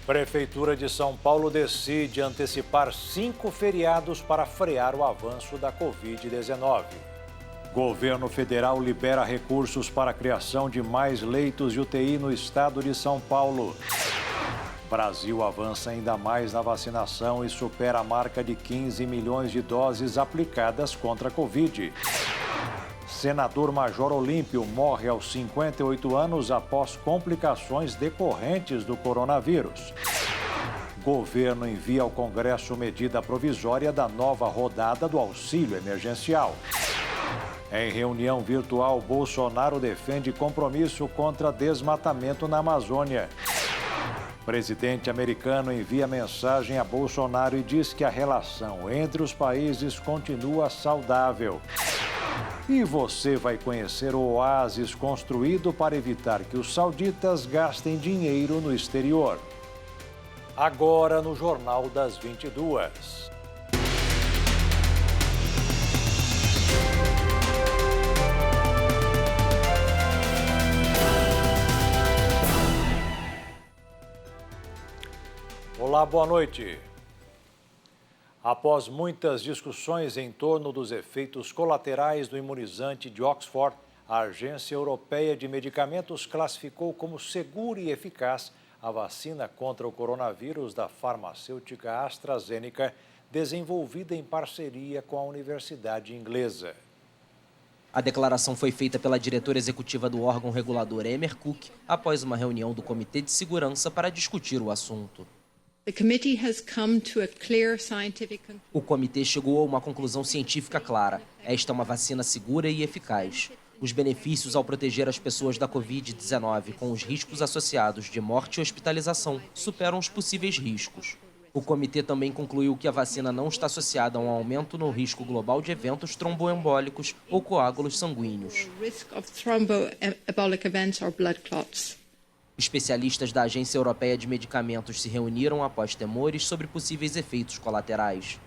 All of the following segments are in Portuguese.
Prefeitura de São Paulo decide antecipar 5 feriados para frear o avanço da Covid-19. Governo federal libera recursos para a criação de mais leitos de UTI no estado de São Paulo. Brasil avança ainda mais na vacinação e supera a marca de 15 milhões de doses aplicadas contra a Covid. Senador Major Olímpio morre aos 58 anos após complicações decorrentes do coronavírus. Governo envia ao Congresso medida provisória da nova rodada do auxílio emergencial. Em reunião virtual, Bolsonaro defende compromisso contra desmatamento na Amazônia. Presidente americano envia mensagem a Bolsonaro e diz que a relação entre os países continua saudável. E você vai conhecer o oásis construído para evitar que os sauditas gastem dinheiro no exterior. Agora no Jornal das 22. Olá, boa noite. Após muitas discussões em torno dos efeitos colaterais do imunizante de Oxford, a Agência Europeia de Medicamentos classificou como segura e eficaz a vacina contra o coronavírus da farmacêutica AstraZeneca, desenvolvida em parceria com a Universidade Inglesa. A declaração foi feita pela diretora executiva do órgão regulador Emer Cook, após uma reunião do Comitê de Segurança para discutir o assunto. O comitê chegou a uma conclusão científica clara. Esta é uma vacina segura e eficaz. Os benefícios ao proteger as pessoas da Covid-19 com os riscos associados de morte e hospitalização superam os possíveis riscos. O comitê também concluiu que a vacina não está associada a um aumento no risco global de eventos tromboembólicos ou coágulos sanguíneos. Especialistas da Agência Europeia de Medicamentos se reuniram após temores sobre possíveis efeitos colaterais.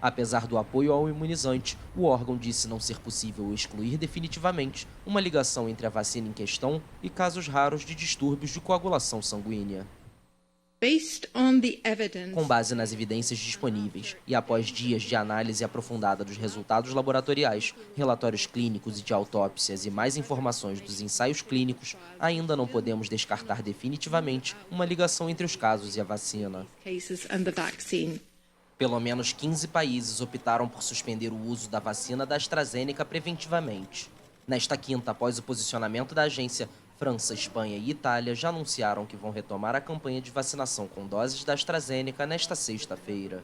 Apesar do apoio ao imunizante, o órgão disse não ser possível excluir definitivamente uma ligação entre a vacina em questão e casos raros de distúrbios de coagulação sanguínea. Com base nas evidências disponíveis e após dias de análise aprofundada dos resultados laboratoriais, relatórios clínicos e de autópsias e mais informações dos ensaios clínicos, ainda não podemos descartar definitivamente uma ligação entre os casos e a vacina. Pelo menos 15 países optaram por suspender o uso da vacina da AstraZeneca preventivamente. Nesta quinta, após o posicionamento da agência, França, Espanha e Itália já anunciaram que vão retomar a campanha de vacinação com doses da AstraZeneca nesta sexta-feira.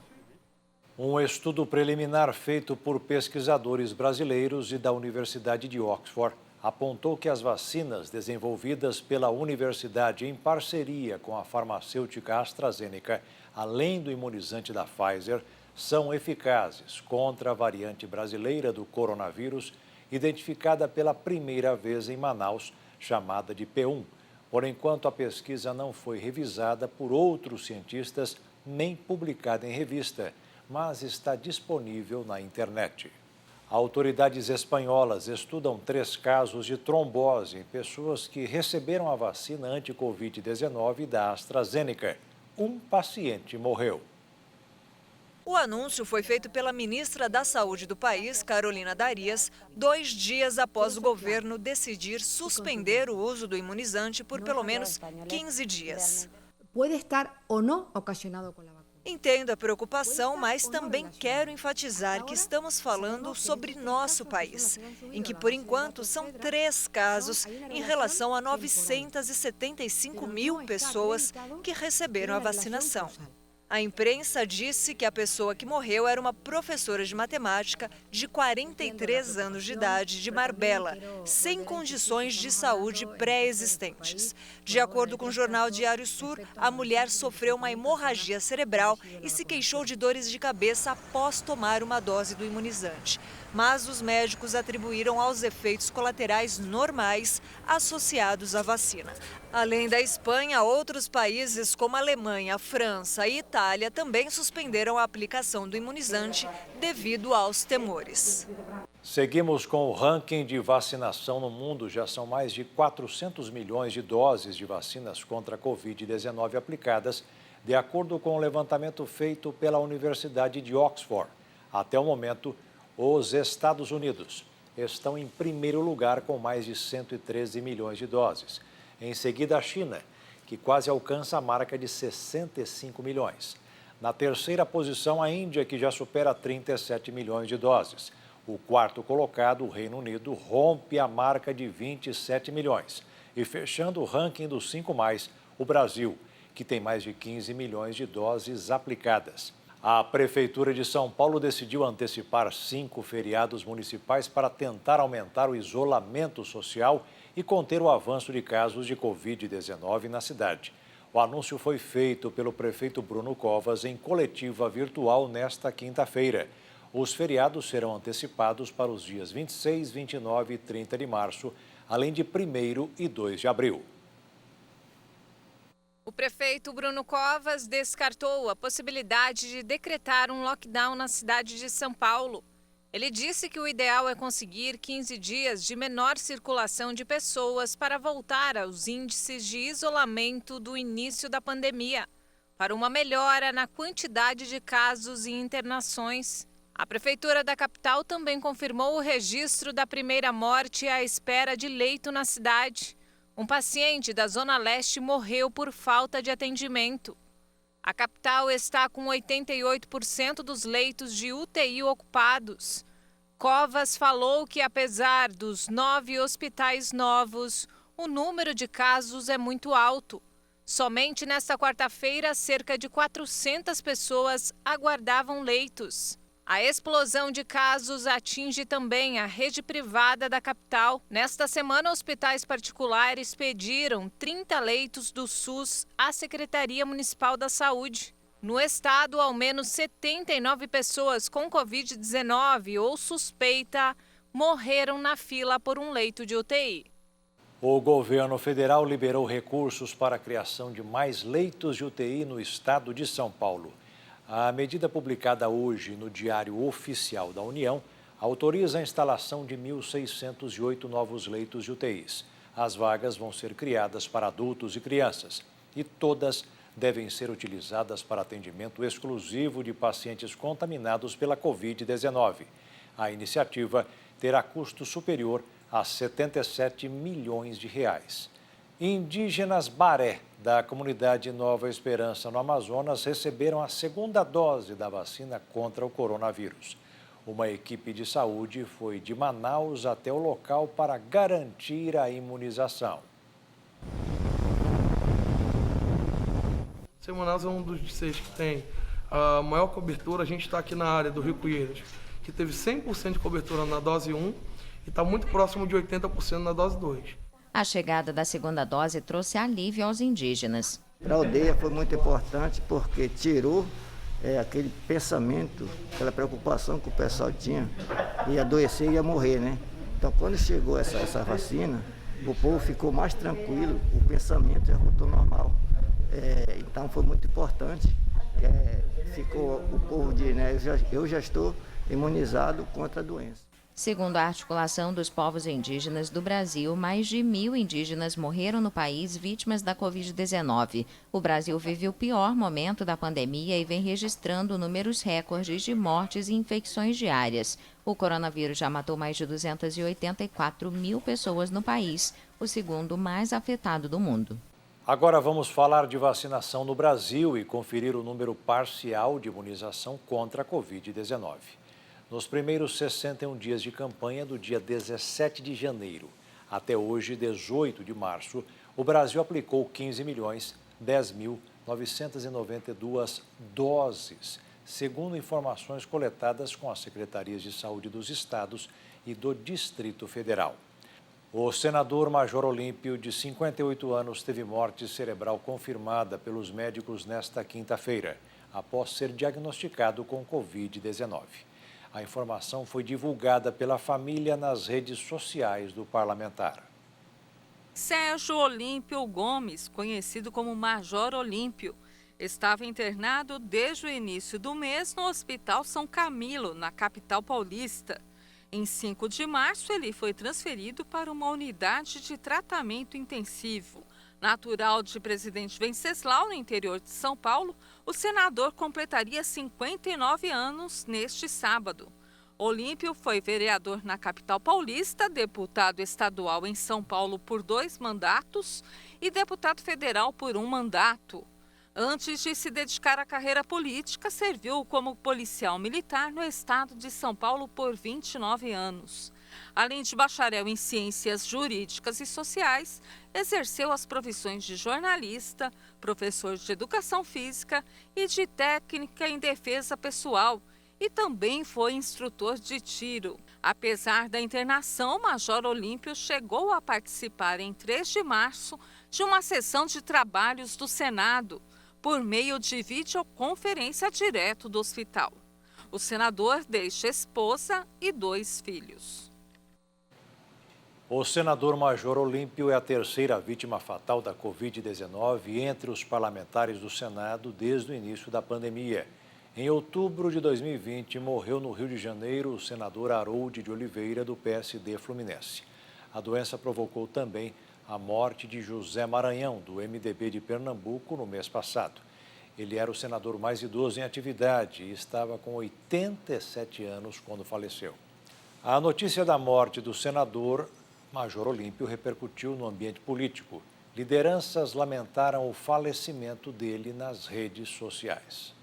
Um estudo preliminar feito por pesquisadores brasileiros e da Universidade de Oxford apontou que as vacinas desenvolvidas pela universidade em parceria com a farmacêutica AstraZeneca, além do imunizante da Pfizer, são eficazes contra a variante brasileira do coronavírus, identificada pela primeira vez em Manaus, chamada de P1. Por enquanto, a pesquisa não foi revisada por outros cientistas nem publicada em revista, mas está disponível na internet. Autoridades espanholas estudam 3 casos de trombose em pessoas que receberam a vacina anti-Covid-19 da AstraZeneca. Um paciente morreu. O anúncio foi feito pela ministra da Saúde do país, Carolina Darias, 2 dias após o governo decidir suspender o uso do imunizante por pelo menos 15 dias. Entendo a preocupação, mas também quero enfatizar que estamos falando sobre nosso país, em que, por enquanto, são 3 casos em relação a 975 mil pessoas que receberam a vacinação. A imprensa disse que a pessoa que morreu era uma professora de matemática de 43 anos de idade de Marbella, sem condições de saúde pré-existentes. De acordo com o jornal Diário Sur, a mulher sofreu uma hemorragia cerebral e se queixou de dores de cabeça após tomar uma dose do imunizante. Mas os médicos atribuíram aos efeitos colaterais normais associados à vacina. Além da Espanha, outros países como Alemanha, França e Itália também suspenderam a aplicação do imunizante devido aos temores. Seguimos com o ranking de vacinação no mundo. Já são mais de 400 milhões de doses de vacinas contra a Covid-19 aplicadas De acordo com o levantamento feito pela Universidade de Oxford, até o momento, os Estados Unidos estão em primeiro lugar com mais de 113 milhões de doses. Em seguida, a China, que quase alcança a marca de 65 milhões. Na terceira posição, a Índia, que já supera 37 milhões de doses. O quarto colocado, o Reino Unido, rompe a marca de 27 milhões. E fechando o ranking dos 5+, o Brasil, que tem mais de 15 milhões de doses aplicadas. A Prefeitura de São Paulo decidiu antecipar 5 feriados municipais para tentar aumentar o isolamento social e conter o avanço de casos de Covid-19 na cidade. O anúncio foi feito pelo prefeito Bruno Covas em coletiva virtual nesta quinta-feira. Os feriados serão antecipados para os dias 26, 29 e 30 de março, além de 1º e 2 de abril. O prefeito Bruno Covas descartou a possibilidade de decretar um lockdown na cidade de São Paulo. Ele disse que o ideal é conseguir 15 dias de menor circulação de pessoas para voltar aos índices de isolamento do início da pandemia, para uma melhora na quantidade de casos e internações. A Prefeitura da capital também confirmou o registro da primeira morte à espera de leito na cidade. Um paciente da Zona Leste morreu por falta de atendimento. A capital está com 88% dos leitos de UTI ocupados. Covas falou que, apesar dos 9 hospitais novos, o número de casos é muito alto. Somente nesta quarta-feira, cerca de 400 pessoas aguardavam leitos. A explosão de casos atinge também a rede privada da capital. Nesta semana, hospitais particulares pediram 30 leitos do SUS à Secretaria Municipal da Saúde. No estado, ao menos 79 pessoas com Covid-19 ou suspeita morreram na fila por um leito de UTI. O governo federal liberou recursos para a criação de mais leitos de UTI no estado de São Paulo. A medida publicada hoje no Diário Oficial da União autoriza a instalação de 1.608 novos leitos de UTIs. As vagas vão ser criadas para adultos e crianças e todas devem ser utilizadas para atendimento exclusivo de pacientes contaminados pela Covid-19. A iniciativa terá custo superior a 77 milhões de reais. Indígenas Baré, da comunidade Nova Esperança, no Amazonas, receberam a segunda dose da vacina contra o coronavírus. Uma equipe de saúde foi de Manaus até o local para garantir a imunização. Manaus é um dos distritos que tem a maior cobertura. A gente está aqui na área do Rio Coelhos, que teve 100% de cobertura na dose 1 e está muito próximo de 80% na dose 2. A chegada da segunda dose trouxe alívio aos indígenas. Para a aldeia foi muito importante porque tirou aquele pensamento, aquela preocupação que o pessoal tinha, ia adoecer e ia morrer, né? Então, quando chegou essa vacina, o povo ficou mais tranquilo, o pensamento já voltou normal. Então, foi muito importante. Ficou o povo de, né? Eu já estou imunizado contra a doença. Segundo a Articulação dos Povos Indígenas do Brasil, mais de 1.000 indígenas morreram no país vítimas da Covid-19. O Brasil vive o pior momento da pandemia e vem registrando números recordes de mortes e infecções diárias. O coronavírus já matou mais de 284 mil pessoas no país, o segundo mais afetado do mundo. Agora vamos falar de vacinação no Brasil e conferir o número parcial de imunização contra a Covid-19. Nos primeiros 61 dias de campanha, do dia 17 de janeiro até hoje, 18 de março, o Brasil aplicou 15.010.992 doses, segundo informações coletadas com as Secretarias de Saúde dos Estados e do Distrito Federal. O senador Major Olímpio, de 58 anos, teve morte cerebral confirmada pelos médicos nesta quinta-feira, após ser diagnosticado com Covid-19. A informação foi divulgada pela família nas redes sociais do parlamentar. Sérgio Olímpio Gomes, conhecido como Major Olímpio, estava internado desde o início do mês no Hospital São Camilo, na capital paulista. Em 5 de março, ele foi transferido para uma unidade de tratamento intensivo. Natural de Presidente Venceslau, no interior de São Paulo, o senador completaria 59 anos neste sábado. Olímpio foi vereador na capital paulista, deputado estadual em São Paulo por 2 mandatos e deputado federal por 1 mandato. Antes de se dedicar à carreira política, serviu como policial militar no estado de São Paulo por 29 anos. Além de bacharel em Ciências Jurídicas e Sociais, exerceu as profissões de jornalista, professor de Educação Física e de Técnica em Defesa Pessoal, e também foi instrutor de tiro. Apesar da internação, o Major Olímpio chegou a participar em 3 de março de uma sessão de trabalhos do Senado, por meio de videoconferência direto do hospital. O senador deixa esposa e 2 filhos. O senador Major Olímpio é a terceira vítima fatal da Covid-19 entre os parlamentares do Senado desde o início da pandemia. Em outubro de 2020, morreu no Rio de Janeiro o senador Harold de Oliveira, do PSD Fluminense. A doença provocou também a morte de José Maranhão, do MDB de Pernambuco, no mês passado. Ele era o senador mais idoso em atividade e estava com 87 anos quando faleceu. A notícia da morte do senador Major Olímpio repercutiu no ambiente político. Lideranças lamentaram o falecimento dele nas redes sociais.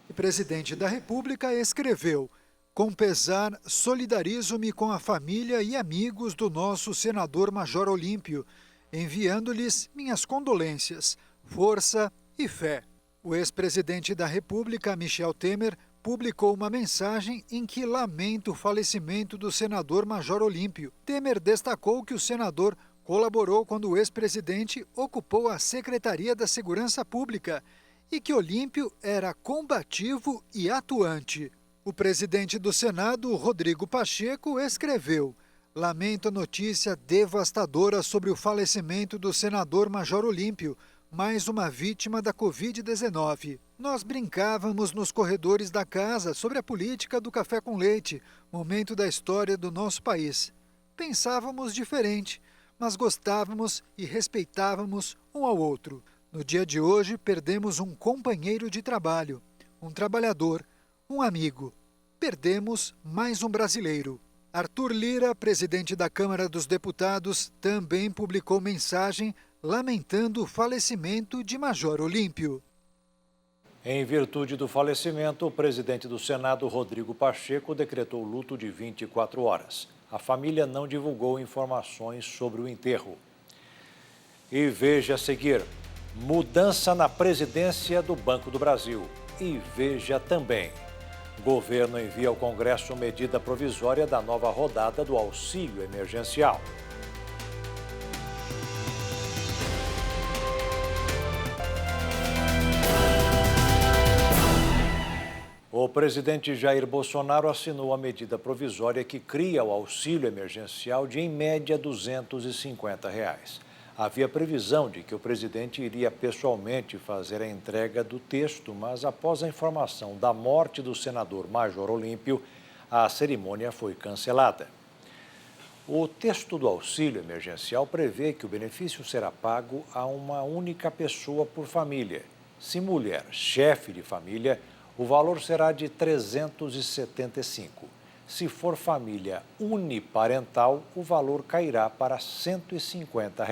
O presidente da República escreveu: "Com pesar, solidarizo-me com a família e amigos do nosso senador Major Olímpio, enviando-lhes minhas condolências, força e fé." O ex-presidente da República, Michel Temer, publicou uma mensagem em que lamenta o falecimento do senador Major Olímpio. Temer destacou que o senador colaborou quando o ex-presidente ocupou a Secretaria da Segurança Pública e que Olímpio era combativo e atuante. O presidente do Senado, Rodrigo Pacheco, escreveu: "Lamento a notícia devastadora sobre o falecimento do senador Major Olímpio, mais uma vítima da Covid-19. Nós brincávamos nos corredores da casa sobre a política do café com leite, momento da história do nosso país. Pensávamos diferente, mas gostávamos e respeitávamos um ao outro. No dia de hoje, perdemos um companheiro de trabalho, um trabalhador, um amigo. Perdemos mais um brasileiro." Arthur Lira, presidente da Câmara dos Deputados, também publicou mensagem lamentando o falecimento de Major Olímpio. Em virtude do falecimento, o presidente do Senado, Rodrigo Pacheco, decretou luto de 24 horas. A família não divulgou informações sobre o enterro. E veja a seguir: mudança na presidência do Banco do Brasil. E veja também: governo envia ao Congresso medida provisória da nova rodada do auxílio emergencial. O presidente Jair Bolsonaro assinou a medida provisória que cria o auxílio emergencial de, em média, R$ 250. Havia previsão de que o presidente iria pessoalmente fazer a entrega do texto, mas após a informação da morte do senador Major Olímpio, a cerimônia foi cancelada. O texto do auxílio emergencial prevê que o benefício será pago a uma única pessoa por família. Se mulher, chefe de família, o valor será de R$ 375. Se for família uniparental, o valor cairá para R$ 150.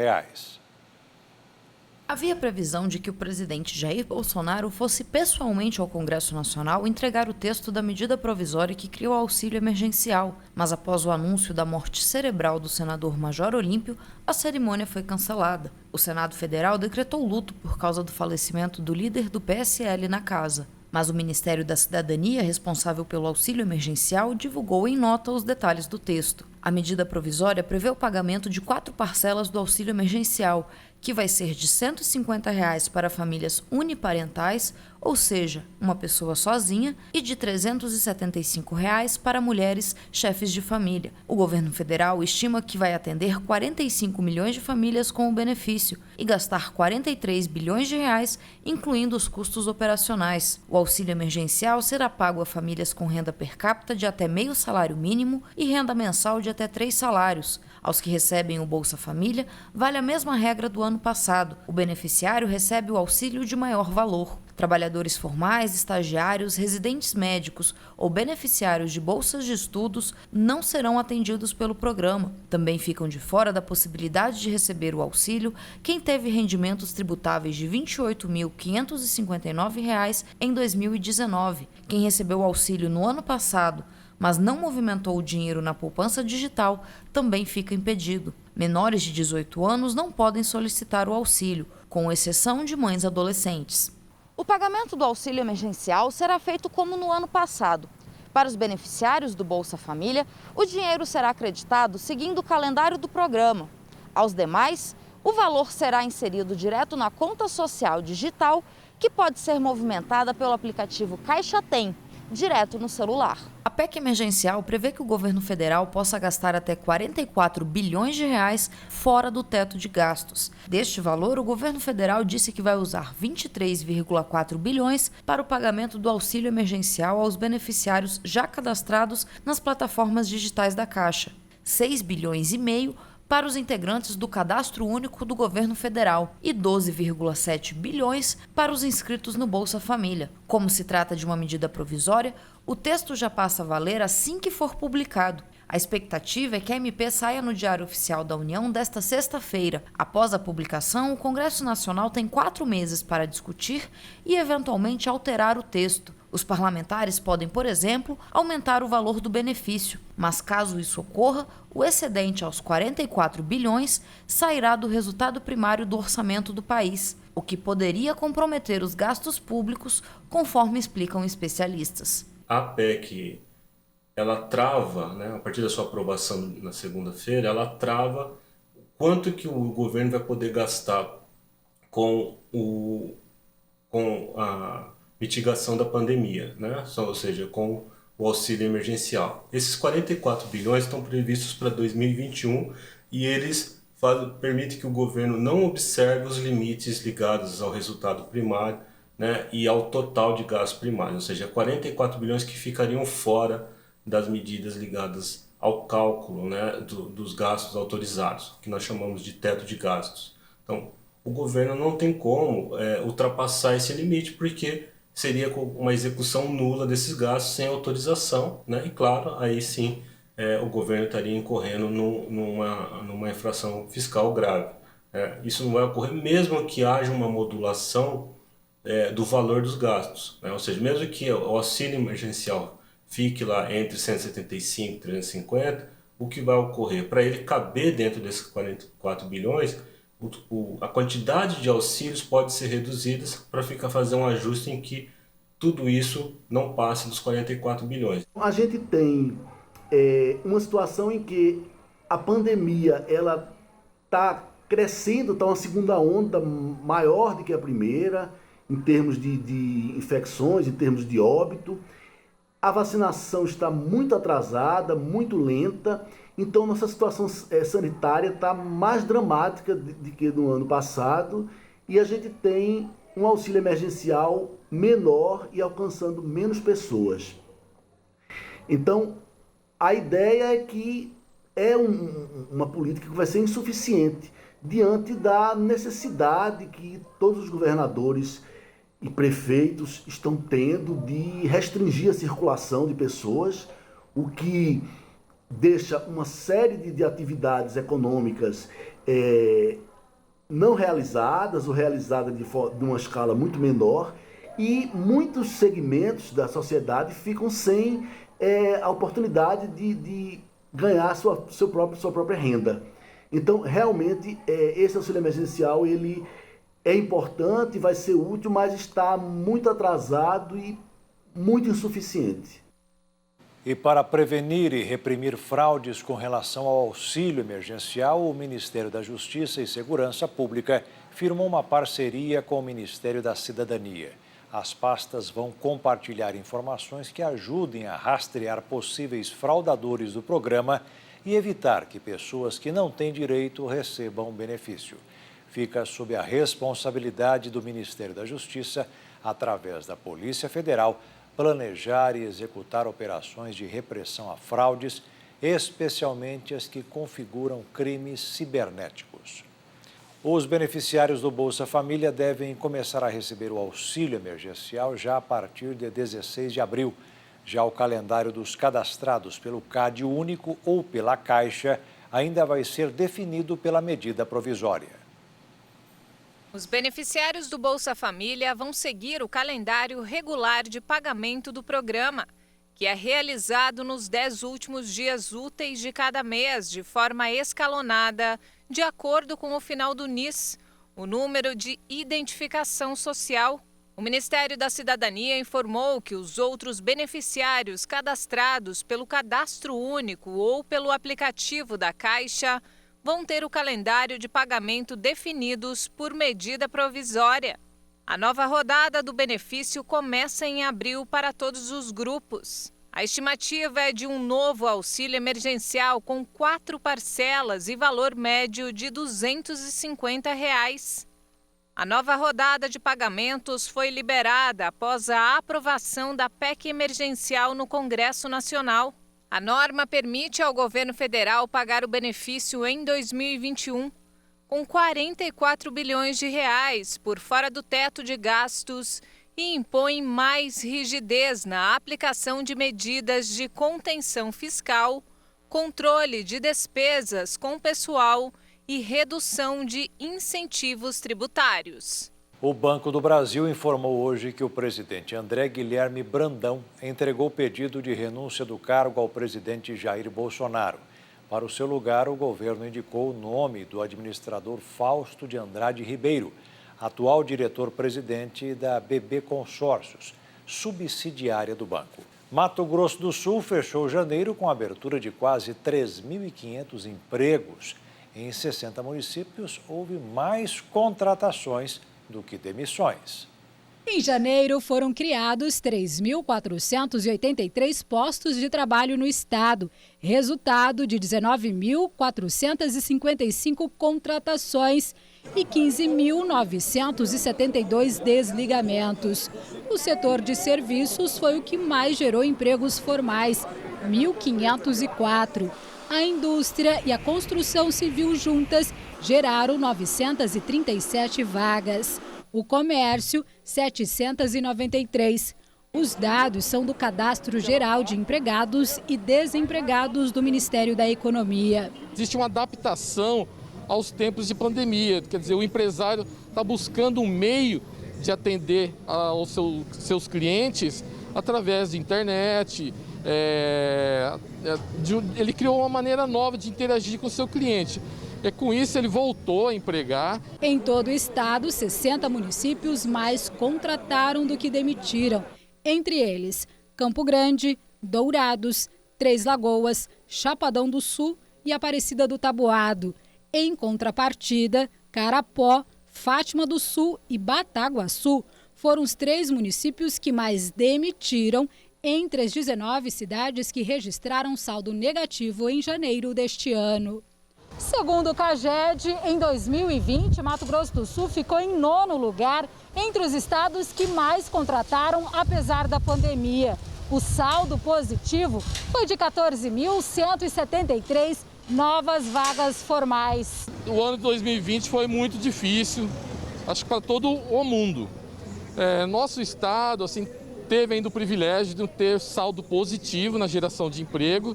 Havia previsão de que o presidente Jair Bolsonaro fosse pessoalmente ao Congresso Nacional entregar o texto da medida provisória que criou o auxílio emergencial, mas após o anúncio da morte cerebral do senador Major Olímpio, a cerimônia foi cancelada. O Senado Federal decretou luto por causa do falecimento do líder do PSL na casa. Mas o Ministério da Cidadania, responsável pelo auxílio emergencial, divulgou em nota os detalhes do texto. A medida provisória prevê o pagamento de 4 parcelas do auxílio emergencial, que vai ser de R$ 150 para famílias uniparentais, ou seja, uma pessoa sozinha, e de R$ 375 para mulheres chefes de família. O governo federal estima que vai atender 45 milhões de famílias com o benefício e gastar 43 bilhões de reais, incluindo os custos operacionais. O auxílio emergencial será pago a famílias com renda per capita de até meio salário mínimo e renda mensal de até 3 salários. Aos que recebem o Bolsa Família, vale a mesma regra do ano passado. O beneficiário recebe o auxílio de maior valor. Trabalhadores formais, estagiários, residentes médicos ou beneficiários de bolsas de estudos não serão atendidos pelo programa. Também ficam de fora da possibilidade de receber o auxílio quem teve rendimentos tributáveis de R$ 28.559 em 2019. Quem recebeu o auxílio no ano passado, mas não movimentou o dinheiro na poupança digital, também fica impedido. Menores de 18 anos não podem solicitar o auxílio, com exceção de mães adolescentes. O pagamento do auxílio emergencial será feito como no ano passado. Para os beneficiários do Bolsa Família, o dinheiro será acreditado seguindo o calendário do programa. Aos demais, o valor será inserido direto na conta social digital, que pode ser movimentada pelo aplicativo Caixa Tem, direto no celular. A PEC emergencial prevê que o governo federal possa gastar até 44 bilhões de reais fora do teto de gastos. Deste valor, o governo federal disse que vai usar 23,4 bilhões para o pagamento do auxílio emergencial aos beneficiários já cadastrados nas plataformas digitais da Caixa. 6 bilhões e meio para os integrantes do Cadastro Único do Governo Federal e 12,7 bilhões para os inscritos no Bolsa Família. Como se trata de uma medida provisória, o texto já passa a valer assim que for publicado. A expectativa é que a MP saia no Diário Oficial da União desta sexta-feira. Após a publicação, o Congresso Nacional tem 4 meses para discutir e, eventualmente, alterar o texto. Os parlamentares podem, por exemplo, aumentar o valor do benefício, mas caso isso ocorra, o excedente aos 44 bilhões sairá do resultado primário do orçamento do país, o que poderia comprometer os gastos públicos, conforme explicam especialistas. A PEC, ela trava, né, a partir da sua aprovação na segunda-feira, ela trava quanto que o governo vai poder gastar com a mitigação da pandemia, né? Ou seja, com o auxílio emergencial. Esses 44 bilhões estão previstos para 2021 e eles permitem que o governo não observe os limites ligados ao resultado primário, né, e ao total de gastos primários, ou seja, 44 bilhões que ficariam fora das medidas ligadas ao cálculo, né, dos gastos autorizados, que nós chamamos de teto de gastos. Então, o governo não tem como ultrapassar esse limite, porque seria uma execução nula desses gastos sem autorização, né? E claro, aí sim o governo estaria incorrendo numa infração fiscal grave. Isso não vai ocorrer mesmo que haja uma modulação do valor dos gastos, né? Ou seja, mesmo que o auxílio emergencial fique lá entre 175 e 350, o que vai ocorrer? Para ele caber dentro desses 44 bilhões, a quantidade de auxílios pode ser reduzida para fazer um ajuste em que tudo isso não passe dos 44 bilhões. A gente tem uma situação em que a pandemia ela está crescendo, está uma segunda onda maior do que a primeira, em termos de infecções, em termos de óbito. A vacinação está muito atrasada, muito lenta, então nossa situação sanitária está mais dramática do que no ano passado e a gente tem um auxílio emergencial menor e alcançando menos pessoas. Então, a ideia é que uma política que vai ser insuficiente diante da necessidade que todos os governadores e prefeitos estão tendo de restringir a circulação de pessoas, o que deixa uma série de atividades econômicas não realizadas ou realizadas de uma escala muito menor, e muitos segmentos da sociedade ficam sem a oportunidade de ganhar sua própria renda. Então, realmente, esse auxílio emergencial ele é importante, vai ser útil, mas está muito atrasado e muito insuficiente. E para prevenir e reprimir fraudes com relação ao auxílio emergencial, o Ministério da Justiça e Segurança Pública firmou uma parceria com o Ministério da Cidadania. As pastas vão compartilhar informações que ajudem a rastrear possíveis fraudadores do programa e evitar que pessoas que não têm direito recebam o benefício. Fica sob a responsabilidade do Ministério da Justiça, através da Polícia Federal, planejar e executar operações de repressão a fraudes especialmente as que configuram crimes cibernéticos. Os beneficiários do Bolsa Família devem começar a receber o auxílio emergencial já a partir de 16 de abril. Já o calendário dos cadastrados pelo CAD único ou pela Caixa ainda vai ser definido pela medida provisória. Os beneficiários do Bolsa Família vão seguir o calendário regular de pagamento do programa, que é realizado nos 10 últimos dias úteis de cada mês, de forma escalonada, de acordo com o final do NIS, o número de identificação social. O Ministério da Cidadania informou que os outros beneficiários cadastrados pelo Cadastro Único ou pelo aplicativo da Caixa vão ter o calendário de pagamento definidos por medida provisória. A nova rodada do benefício começa em abril para todos os grupos. A estimativa é de um novo auxílio emergencial com 4 parcelas e valor médio de R$ 250. A nova rodada de pagamentos foi liberada após a aprovação da PEC emergencial no Congresso Nacional. A norma permite ao governo federal pagar o benefício em 2021, com 44 bilhões de reais por fora do teto de gastos e impõe mais rigidez na aplicação de medidas de contenção fiscal, controle de despesas com pessoal e redução de incentivos tributários. O Banco do Brasil informou hoje que o presidente André Guilherme Brandão entregou o pedido de renúncia do cargo ao presidente Jair Bolsonaro. Para o seu lugar, o governo indicou o nome do administrador Fausto de Andrade Ribeiro, atual diretor-presidente da BB Consórcios, subsidiária do banco. Mato Grosso do Sul fechou janeiro com a abertura de quase 3.500 empregos. Em 60 municípios, houve mais contratações do que demissões. Em janeiro, foram criados 3.483 postos de trabalho no estado, resultado de 19.455 contratações e 15.972 desligamentos. O setor de serviços foi o que mais gerou empregos formais, 1.504. A indústria e a construção civil juntas geraram 937 vagas. O comércio, 793. Os dados são do Cadastro Geral de Empregados e Desempregados do Ministério da Economia. Existe uma adaptação aos tempos de pandemia, quer dizer, o empresário está buscando um meio de atender aos seus clientes através de internet. Ele criou uma maneira nova de interagir com o seu cliente. Com isso, ele voltou a empregar. Em todo o estado, 60 municípios mais contrataram do que demitiram. Entre eles, Campo Grande, Dourados, Três Lagoas, Chapadão do Sul e Aparecida do Taboado. Em contrapartida, Carapó, Fátima do Sul e Bataguaçu foram os 3 municípios que mais demitiram entre as 19 cidades que registraram saldo negativo em janeiro deste ano. Segundo o CAGED, em 2020, Mato Grosso do Sul ficou em 9º lugar entre os estados que mais contrataram, apesar da pandemia. O saldo positivo foi de 14.173 novas vagas formais. O ano de 2020 foi muito difícil, acho que para todo o mundo. Nosso estado teve ainda o privilégio de ter saldo positivo na geração de emprego.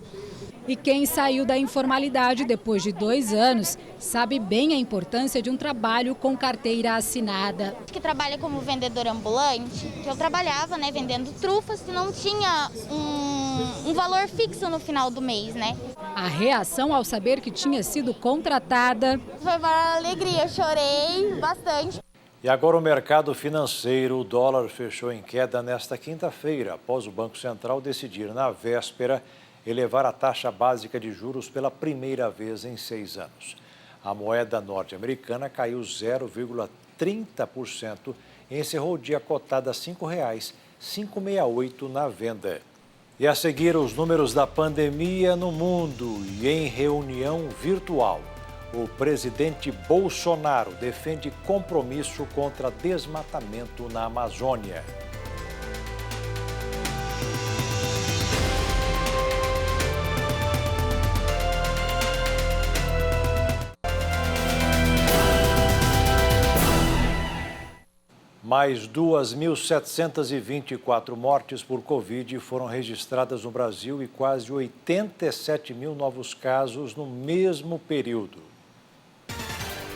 E quem saiu da informalidade depois de 2 anos sabe bem a importância de um trabalho com carteira assinada. Que trabalha como vendedor ambulante, que eu trabalhava, vendendo trufas, que não tinha um valor fixo no final do mês, A reação ao saber que tinha sido contratada foi uma alegria, eu chorei bastante. E agora o mercado financeiro, o dólar fechou em queda nesta quinta-feira, após o Banco Central decidir na véspera elevar a taxa básica de juros pela primeira vez em 6 anos. A moeda norte-americana caiu 0,30% e encerrou o dia cotada a R$ 5,568 na venda. E a seguir, os números da pandemia no mundo e em reunião virtual. O presidente Bolsonaro defende compromisso contra desmatamento na Amazônia. Mais 2.724 mortes por Covid foram registradas no Brasil e quase 87 mil novos casos no mesmo período.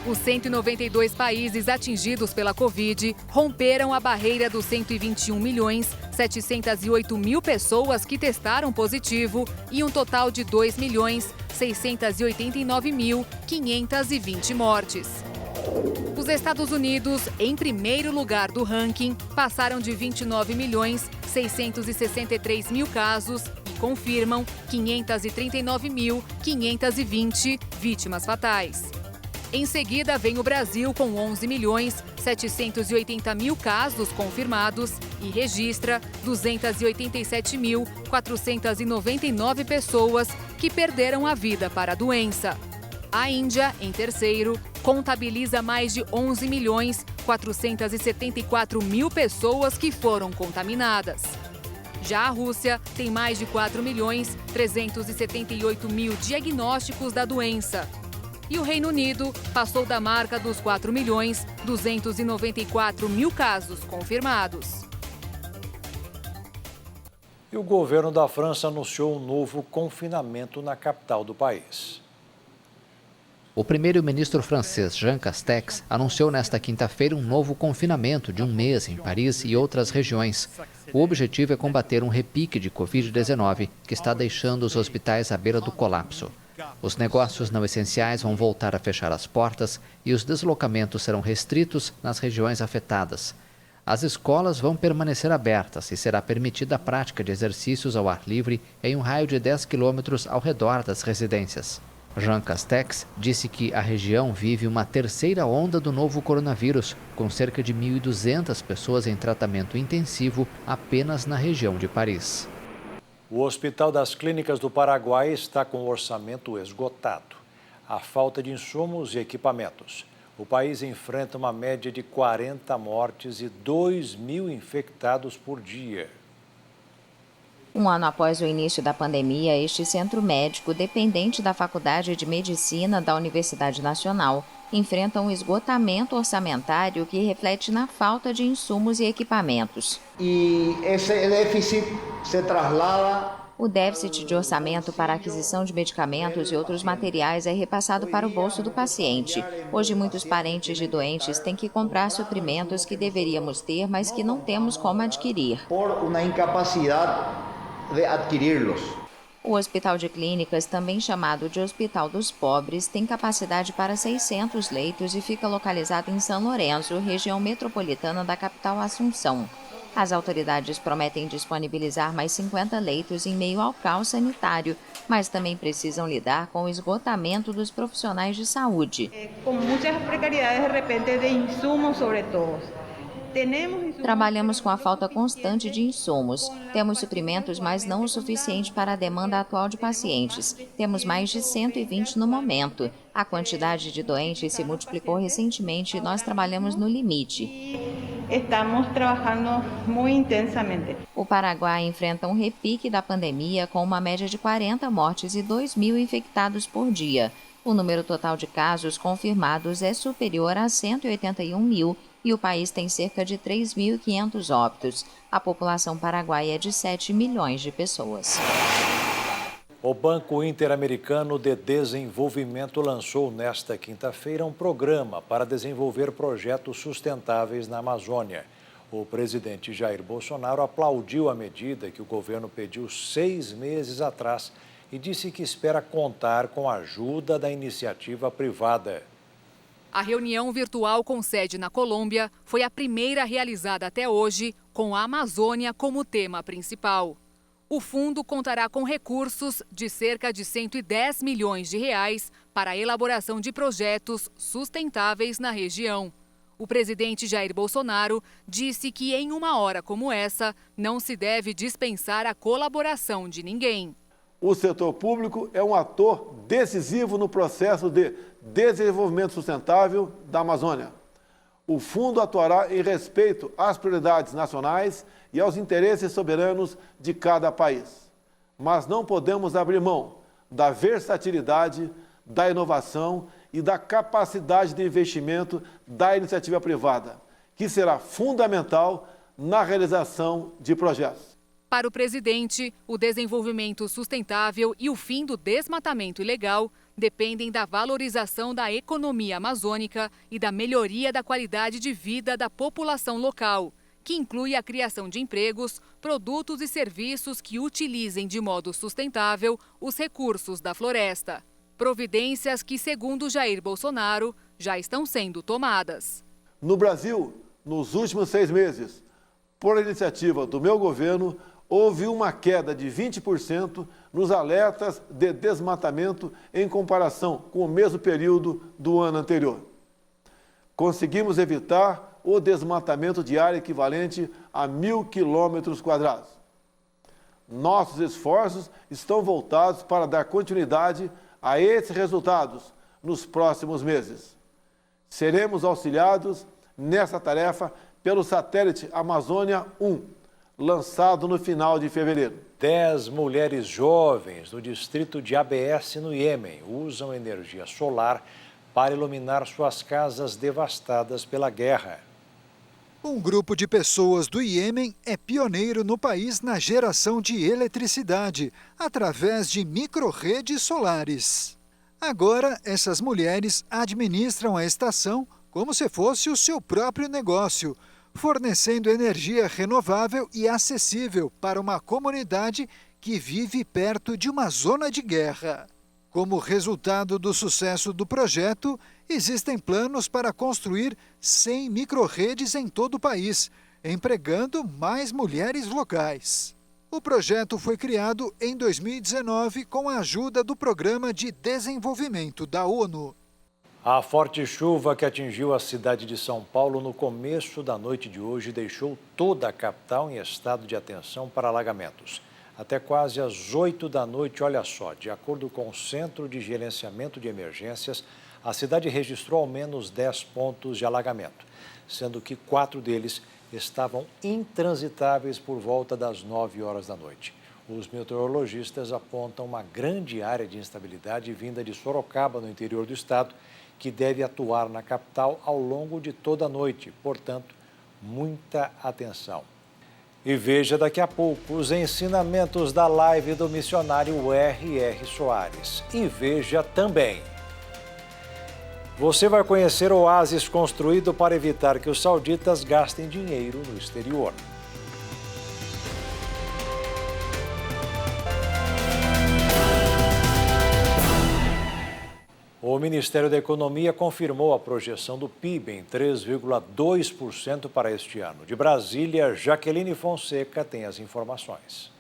Os 192 países atingidos pela Covid romperam a barreira dos 121.708.000 pessoas que testaram positivo e um total de 2.689.520 mortes. Os Estados Unidos, em primeiro lugar do ranking, passaram de 29.663.000 casos e confirmam 539.520 vítimas fatais. Em seguida, vem o Brasil com 11.780.000 casos confirmados e registra 287.499 pessoas que perderam a vida para a doença. A Índia, em terceiro, contabiliza mais de 11.474.000 pessoas que foram contaminadas. Já a Rússia tem mais de 4.378.000 diagnósticos da doença. E o Reino Unido passou da marca dos 4.294.000 casos confirmados. E o governo da França anunciou um novo confinamento na capital do país. O primeiro-ministro francês Jean Castex anunciou nesta quinta-feira um novo confinamento de um mês em Paris e outras regiões. O objetivo é combater um repique de Covid-19 que está deixando os hospitais à beira do colapso. Os negócios não essenciais vão voltar a fechar as portas e os deslocamentos serão restritos nas regiões afetadas. As escolas vão permanecer abertas e será permitida a prática de exercícios ao ar livre em um raio de 10 quilômetros ao redor das residências. Jean Castex disse que a região vive uma terceira onda do novo coronavírus, com cerca de 1.200 pessoas em tratamento intensivo apenas na região de Paris. O Hospital das Clínicas do Paraguai está com o orçamento esgotado. Há falta de insumos e equipamentos. O país enfrenta uma média de 40 mortes e 2.000 infectados por dia. Um ano após o início da pandemia, este centro médico, dependente da Faculdade de Medicina da Universidade Nacional, enfrenta um esgotamento orçamentário que reflete na falta de insumos e equipamentos. E esse déficit se traslada. O déficit de orçamento para a aquisição de medicamentos e outros materiais é repassado para o bolso do paciente. Hoje, muitos parentes de doentes têm que comprar suprimentos que deveríamos ter, mas que não temos como adquirir. Por uma incapacidade de adquiri-los. O Hospital de Clínicas, também chamado de Hospital dos Pobres, tem capacidade para 600 leitos e fica localizado em São Lourenço, região metropolitana da capital Assunção. As autoridades prometem disponibilizar mais 50 leitos em meio ao caos sanitário, mas também precisam lidar com o esgotamento dos profissionais de saúde. Com muitas precariedades, de repente, de insumos, sobretudo. Trabalhamos com a falta constante de insumos. Temos suprimentos, mas não o suficiente para a demanda atual de pacientes. Temos mais de 120 no momento. A quantidade de doentes se multiplicou recentemente e nós trabalhamos no limite. Estamos trabalhando muito intensamente. O Paraguai enfrenta um repique da pandemia com uma média de 40 mortes e 2.000 infectados por dia. O número total de casos confirmados é superior a 181.000 e o país tem cerca de 3.500 óbitos. A população paraguaia é de 7 milhões de pessoas. O Banco Interamericano de Desenvolvimento lançou nesta quinta-feira um programa para desenvolver projetos sustentáveis na Amazônia. O presidente Jair Bolsonaro aplaudiu a medida que o governo pediu 6 meses atrás e disse que espera contar com a ajuda da iniciativa privada. A reunião virtual com sede na Colômbia foi a primeira realizada até hoje, com a Amazônia como tema principal. O fundo contará com recursos de cerca de 110 milhões de reais para a elaboração de projetos sustentáveis na região. O presidente Jair Bolsonaro disse que em uma hora como essa não se deve dispensar a colaboração de ninguém. O setor público é um ator decisivo no processo de desenvolvimento sustentável da Amazônia. O fundo atuará em respeito às prioridades nacionais e aos interesses soberanos de cada país. Mas não podemos abrir mão da versatilidade, da inovação e da capacidade de investimento da iniciativa privada, que será fundamental na realização de projetos. Para o presidente, o desenvolvimento sustentável e o fim do desmatamento ilegal dependem da valorização da economia amazônica e da melhoria da qualidade de vida da população local, que inclui a criação de empregos, produtos e serviços que utilizem de modo sustentável os recursos da floresta. Providências que, segundo Jair Bolsonaro, já estão sendo tomadas. No Brasil, nos últimos 6 meses, por iniciativa do meu governo, houve uma queda de 20% nos alertas de desmatamento em comparação com o mesmo período do ano anterior. Conseguimos evitar o desmatamento de área equivalente a 1.000 km². Nossos esforços estão voltados para dar continuidade a esses resultados nos próximos meses. Seremos auxiliados nessa tarefa pelo satélite Amazônia 1, lançado no final de fevereiro. 10 mulheres jovens do distrito de ABS, no Iêmen, usam energia solar para iluminar suas casas devastadas pela guerra. Um grupo de pessoas do Iêmen é pioneiro no país na geração de eletricidade, através de micro-redes solares. Agora, essas mulheres administram a estação como se fosse o seu próprio negócio, fornecendo energia renovável e acessível para uma comunidade que vive perto de uma zona de guerra. Como resultado do sucesso do projeto, existem planos para construir 100 micro-redes em todo o país, empregando mais mulheres locais. O projeto foi criado em 2019 com a ajuda do Programa de Desenvolvimento da ONU. A forte chuva que atingiu a cidade de São Paulo no começo da noite de hoje deixou toda a capital em estado de atenção para alagamentos. Até quase às 8 da noite, olha só, de acordo com o Centro de Gerenciamento de Emergências, a cidade registrou ao menos 10 pontos de alagamento, sendo que 4 deles estavam intransitáveis por volta das 9 horas da noite. Os meteorologistas apontam uma grande área de instabilidade vinda de Sorocaba, no interior do estado, que deve atuar na capital ao longo de toda a noite. Portanto, muita atenção. E veja daqui a pouco os ensinamentos da live do missionário R.R. Soares. E veja também: você vai conhecer o oásis construído para evitar que os sauditas gastem dinheiro no exterior. O Ministério da Economia confirmou a projeção do PIB em 3,2% para este ano. De Brasília, Jaqueline Fonseca tem as informações.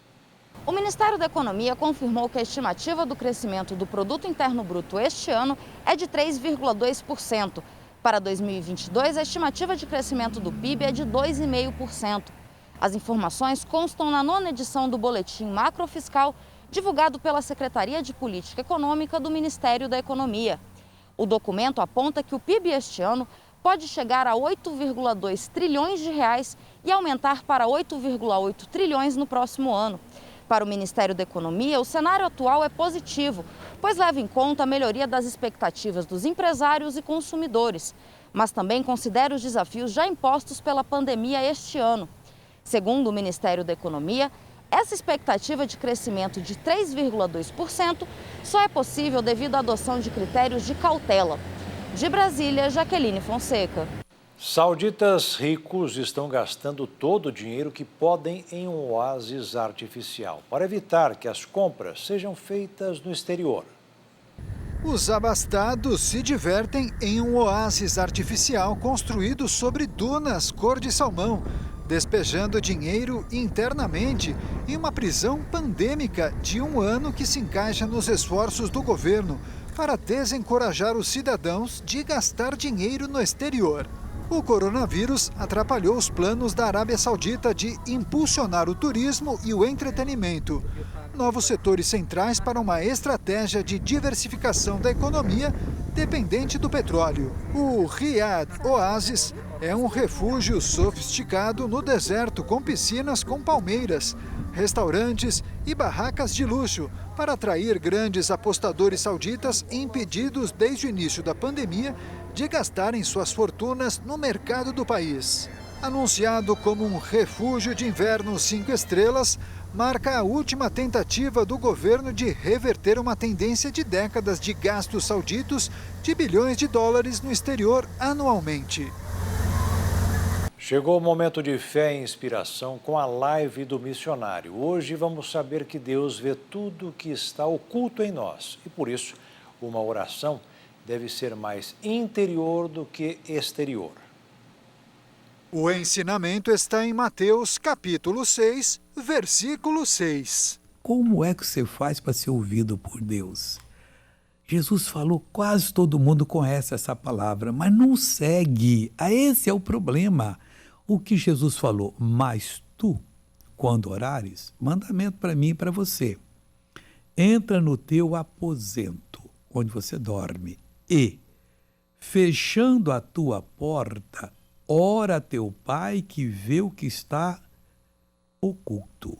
O Ministério da Economia confirmou que a estimativa do crescimento do Produto Interno Bruto este ano é de 3,2%. Para 2022, a estimativa de crescimento do PIB é de 2,5%. As informações constam na 9ª edição do Boletim Macrofiscal, divulgado pela Secretaria de Política Econômica do Ministério da Economia. O documento aponta que o PIB este ano pode chegar a 8,2 trilhões de reais e aumentar para 8,8 trilhões no próximo ano. Para o Ministério da Economia, o cenário atual é positivo, pois leva em conta a melhoria das expectativas dos empresários e consumidores, mas também considera os desafios já impostos pela pandemia este ano. Segundo o Ministério da Economia, essa expectativa de crescimento de 3,2% só é possível devido à adoção de critérios de cautela. De Brasília, Jaqueline Fonseca. Sauditas ricos estão gastando todo o dinheiro que podem em um oásis artificial, para evitar que as compras sejam feitas no exterior. Os abastados se divertem em um oásis artificial construído sobre dunas cor de salmão, despejando dinheiro internamente em uma prisão pandêmica de 1 ano que se encaixa nos esforços do governo para desencorajar os cidadãos de gastar dinheiro no exterior. O coronavírus atrapalhou os planos da Arábia Saudita de impulsionar o turismo e o entretenimento, novos setores centrais para uma estratégia de diversificação da economia dependente do petróleo. O Riyadh Oasis é um refúgio sofisticado no deserto com piscinas com palmeiras, restaurantes e barracas de luxo para atrair grandes apostadores sauditas impedidos desde o início da pandemia de gastarem suas fortunas no mercado do país. Anunciado como um refúgio de inverno 5 estrelas, marca a última tentativa do governo de reverter uma tendência de décadas de gastos sauditos de bilhões de dólares no exterior anualmente. Chegou o momento de fé e inspiração com a live do missionário. Hoje vamos saber que Deus vê tudo que está oculto em nós e, por isso, uma oração deve ser mais interior do que exterior. O ensinamento está em Mateus, capítulo 6, versículo 6. Como é que você faz para ser ouvido por Deus? Jesus falou, quase todo mundo conhece essa palavra, mas não segue. Esse é o problema. O que Jesus falou, mas tu, quando orares, mandamento para mim e para você. Entra no teu aposento, onde você dorme, e, fechando a tua porta, ora a teu pai que vê o que está oculto.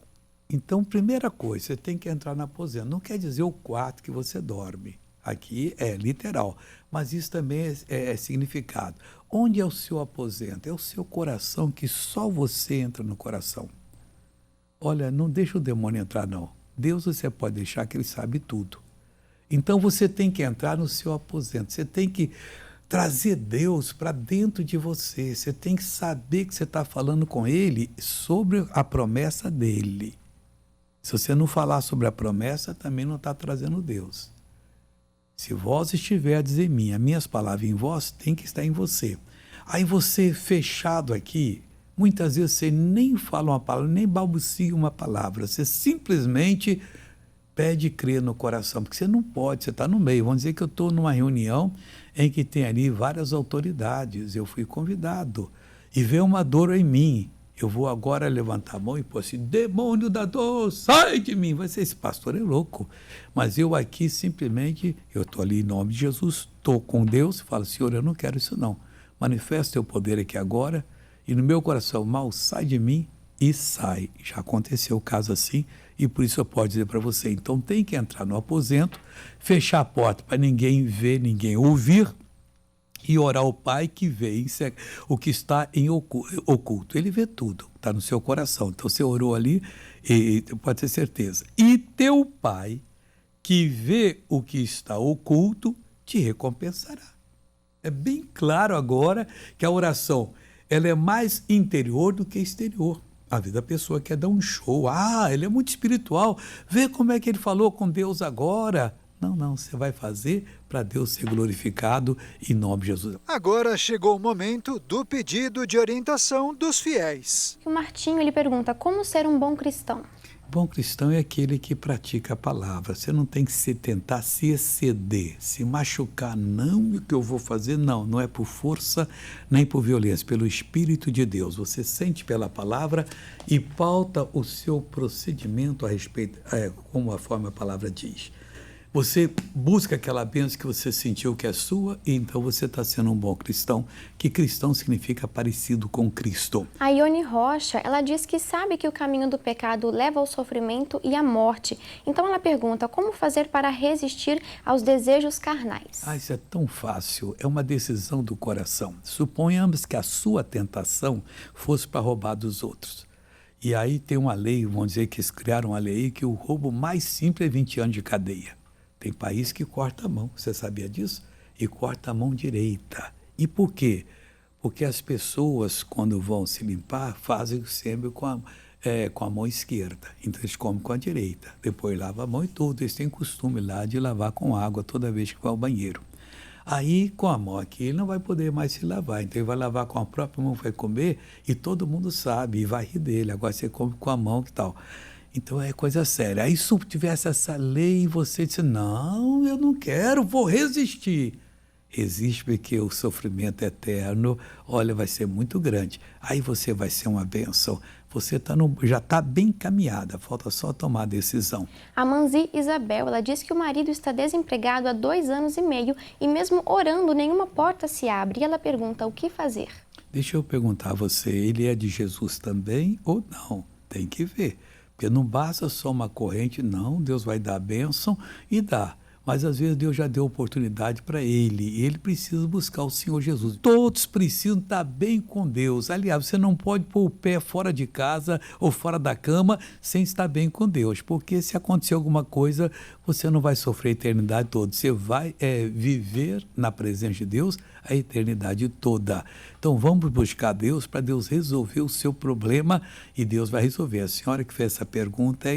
Então, primeira coisa, você tem que entrar no aposento. Não quer dizer o quarto que você dorme. Aqui é literal, mas isso também é significado. Onde é o seu aposento? É o seu coração, que só você entra no coração. Olha, não deixa o demônio entrar, não. Deus você pode deixar que ele sabe tudo. Então você tem que entrar no seu aposento. Você tem que trazer Deus para dentro de você. Você tem que saber que você está falando com ele sobre a promessa dele. Se você não falar sobre a promessa, também não está trazendo Deus. Se vós estiverdes em mim, as minhas palavras em vós, tem que estar em você. Aí você, fechado aqui, muitas vezes você nem fala uma palavra, nem balbucia uma palavra. Você simplesmente pede e crê no coração, porque você não pode, você está no meio. Vamos dizer que eu estou numa reunião em que tem ali várias autoridades, eu fui convidado, e vê uma dor em mim. Eu vou agora levantar a mão e pôr assim, demônio da dor, sai de mim. Vai ser, esse pastor é louco. Mas eu aqui simplesmente, eu estou ali em nome de Jesus, estou com Deus e falo, Senhor, eu não quero isso não. Manifesta teu poder aqui agora e no meu coração, mal, sai de mim e sai. Já aconteceu o caso assim e por isso eu posso dizer para você, então tem que entrar no aposento, fechar a porta para ninguém ver, ninguém ouvir, e orar ao Pai que vê o que está em oculto. Ele vê tudo, está no seu coração. Então você orou ali e pode ter certeza. E teu Pai que vê o que está oculto te recompensará. É bem claro agora que a oração ela é mais interior do que exterior. A vida da pessoa quer dar um show. Ele é muito espiritual. Vê como é que ele falou com Deus agora. Não, você vai fazer para Deus ser glorificado em nome de Jesus. Agora chegou o momento do pedido de orientação dos fiéis. O Martinho, ele pergunta, como ser um bom cristão? Bom cristão é aquele que pratica a palavra. Você não tem que tentar se exceder, se machucar. Não, o que eu vou fazer? Não é por força nem por violência, pelo Espírito de Deus. Você sente pela palavra e pauta o seu procedimento a respeito, como a forma a palavra diz. Você busca aquela bênção que você sentiu que é sua e então você está sendo um bom cristão, que cristão significa parecido com Cristo. A Ione Rocha, ela diz que sabe que o caminho do pecado leva ao sofrimento e à morte. Então ela pergunta, como fazer para resistir aos desejos carnais? Isso é tão fácil, é uma decisão do coração. Suponhamos que a sua tentação fosse para roubar dos outros. E aí tem uma lei, vamos dizer que eles criaram uma lei que o roubo mais simples é 20 anos de cadeia. Tem país que corta a mão, você sabia disso? E corta a mão direita. E por quê? Porque as pessoas, quando vão se limpar, fazem sempre com a mão esquerda. Então eles comem com a direita. Depois lavam a mão e tudo. Eles têm costume lá de lavar com água toda vez que vai ao banheiro. Aí, com a mão aqui, ele não vai poder mais se lavar. Então ele vai lavar com a própria mão, vai comer, e todo mundo sabe, e vai rir dele. Agora você come com a mão, que tal? Então é coisa séria. Aí se tivesse essa lei e você disse, não, eu não quero, vou resistir. Resiste porque o sofrimento eterno, olha, vai ser muito grande. Aí você vai ser uma bênção. Você já está bem encaminhada, falta só tomar a decisão. A Manzi Isabel, ela diz que o marido está desempregado há 2 anos e meio e mesmo orando, nenhuma porta se abre. E ela pergunta, o que fazer? Deixa eu perguntar a você, ele é de Jesus também ou não? Tem que ver. Porque não basta só uma corrente, não, Deus vai dar a bênção e dá. Mas às vezes Deus já deu oportunidade para ele, e ele precisa buscar o Senhor Jesus. Todos precisam estar bem com Deus. Aliás, você não pode pôr o pé fora de casa ou fora da cama sem estar bem com Deus, porque se acontecer alguma coisa, você não vai sofrer a eternidade toda. Você vai viver na presença de Deus a eternidade toda. Então vamos buscar Deus para Deus resolver o seu problema, e Deus vai resolver. A senhora que fez essa pergunta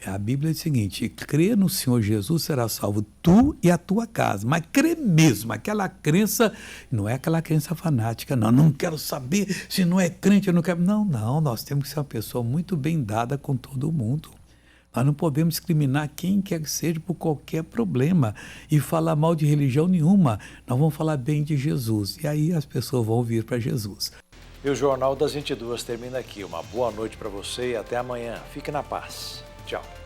a Bíblia diz o seguinte: crê no Senhor Jesus, será salvo tu e a tua casa. Mas crê mesmo, aquela crença, não é aquela crença fanática, não quero saber se não é crente, eu não quero. Não, nós temos que ser uma pessoa muito bem dada com todo mundo. Nós não podemos discriminar quem quer que seja por qualquer problema e falar mal de religião nenhuma. Nós vamos falar bem de Jesus, e aí as pessoas vão vir para Jesus. E o Jornal das 22 termina aqui. Uma boa noite para você e até amanhã. Fique na paz. Tchau.